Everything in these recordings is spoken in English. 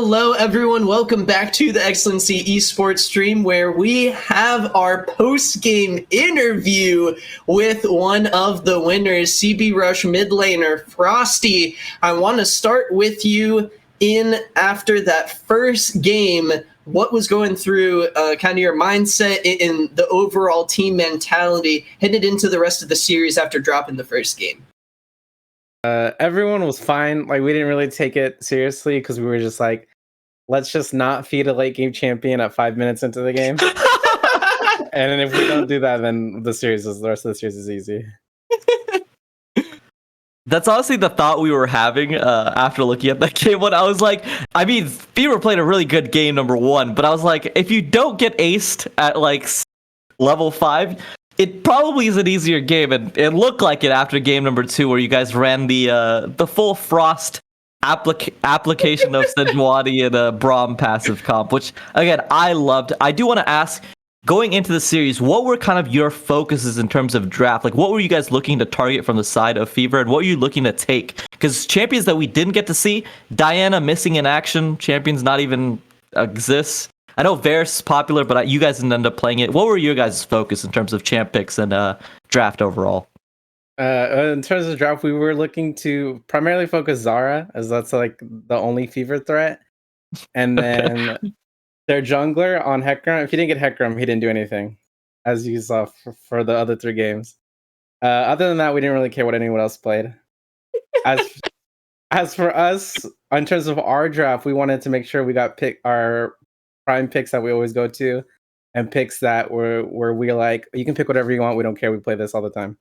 Hello, everyone. Welcome back to the Excellency Esports stream, where we have our post-game interview with one of the winners, CB Rush mid laner Frosty. I want to start with you after that first game. What was going through kind of your mindset in the overall team mentality headed into the rest of the series after dropping the first game? Everyone was fine. Like, we didn't really take it seriously because we were just like, let's just not feed a late game champion at 5 minutes into the game. And then if we don't do that, then the rest of the series is easy. That's honestly the thought we were having after looking at that game one. I was like, I mean, Fever played a really good game, number one, but I was like, if you don't get aced at like level 5, it probably is an easier game, and it looked like it after game number 2, where you guys ran the full Frost application of Sejuani and a Braum passive comp, which again I loved. I do want to ask, going into the series, what were kind of your focuses in terms of draft? Like, what were you guys looking to target from the side of Fever, and what were you looking to take? Because champions that we didn't get to see, Diana missing in action, champions not even exists. I know Varus is popular, but you guys didn't end up playing it. What were your guys' focus in terms of champ picks and draft overall? In terms of draft, we were looking to primarily focus Zara, as that's like the only Fever threat. And then their jungler on Hecarim. If he didn't get Hecarim, he didn't do anything, as you saw for the other 3 games. Other than that, we didn't really care what anyone else played. As for us, in terms of our draft, we wanted to make sure we got our prime picks that we always go to, and picks that where we're like, you can pick whatever you want, we don't care, we play this all the time.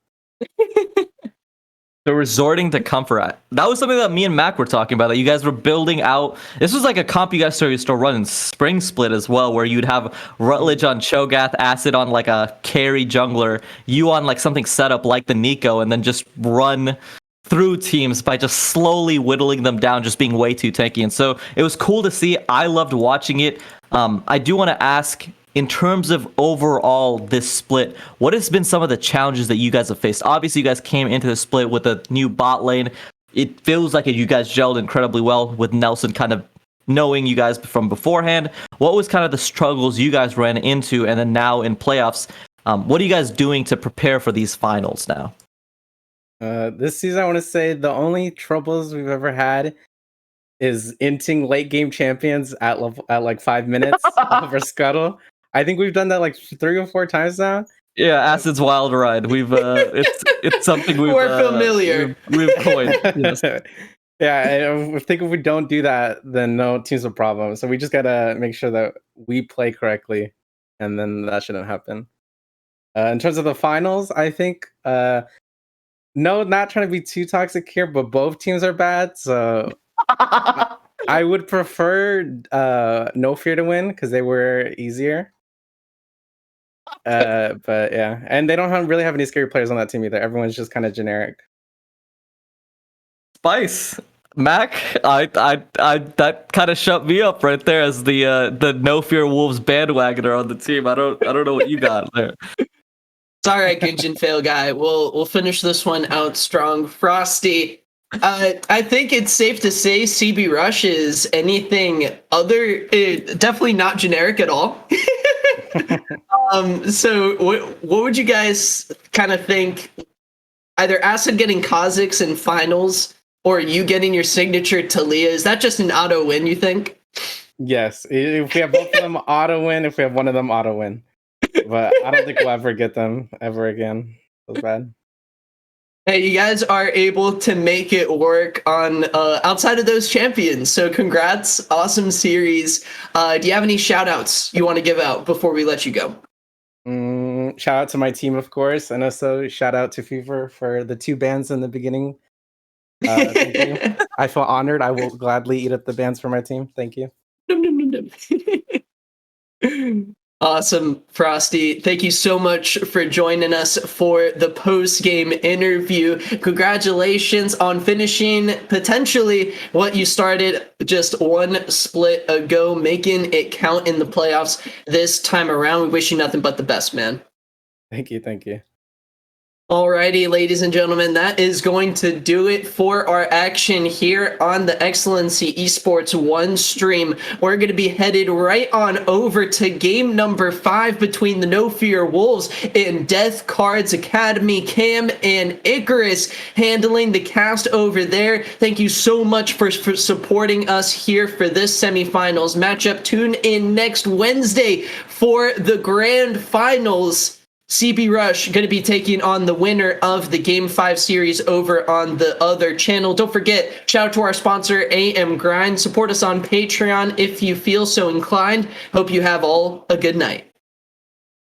So resorting to comfort. That was something that me and Mac were talking about, that you guys were building out. This was like a comp you guys used to run in Spring Split as well, where you'd have Rutledge on Cho'Gath, Acid on like a carry jungler, you on like something set up like the Nico, and then just run through teams by just slowly whittling them down, just being way too tanky. And so it was cool to see. I loved watching it. I do want to ask, in terms of overall this split, what has been some of the challenges that you guys have faced? Obviously, you guys came into the split with a new bot lane. It feels like you guys gelled incredibly well with Nelson kind of knowing you guys from beforehand. What was kind of the struggles you guys ran into? And then now in playoffs, what are you guys doing to prepare for these finals now? This season, I want to say the only troubles we've ever had is inting late game champions at like 5 minutes off our scuttle. I think we've done that like 3 or 4 times now. Yeah, Acid's wild ride. We've it's something we're familiar. We've coined. Yes. Yeah, I think if we don't do that, then no team's a problem. So we just gotta make sure that we play correctly, and then that shouldn't happen. In terms of the finals, I think no, not trying to be too toxic here, but both teams are bad. So I would prefer No Fear to win because they were easier. But yeah, and they don't really have any scary players on that team either. Everyone's just kind of generic. Spice, Mac, I that kind of shut me up right there as the No Fear Wolves bandwagoner on the team. I don't know what you got there. It's all right, Genshin Fail guy. We'll finish this one out strong. Frosty, I think it's safe to say CB Rush is anything other, definitely not generic at all. So what would you guys kind of think? Either Acid getting Kha'Zix in finals, or you getting your signature Talia? Is that just an auto win, you think? Yes, if we have both of them auto win, if we have one of them auto win. But I don't think we'll ever get them ever again. It was bad. Hey, you guys are able to make it work on outside of those champions. So congrats. Awesome series. Do you have any shout outs you want to give out before we let you go? Shout out to my team, of course. And also shout out to Fever for the 2 bans in the beginning. Thank you. I feel honored. I will gladly eat up the bans for my team. Thank you. Awesome, Frosty. Thank you so much for joining us for the post-game interview. Congratulations on finishing potentially what you started just 1 split ago, making it count in the playoffs this time around. We wish you nothing but the best, man. Thank you. Alrighty, ladies and gentlemen, that is going to do it for our action here on the Excellency Esports 1 stream. We're going to be headed right on over to game number 5 between the No Fear Wolves and Death Cards Academy. Cam and Icarus handling the cast over there. Thank you so much for supporting us here for this semifinals matchup. Tune in next Wednesday for the grand finals. CB Rush going to be taking on the winner of the Game 5 series over on the other channel. Don't forget, shout out to our sponsor, AM Grind. Support us on Patreon if you feel so inclined. Hope you have all a good night.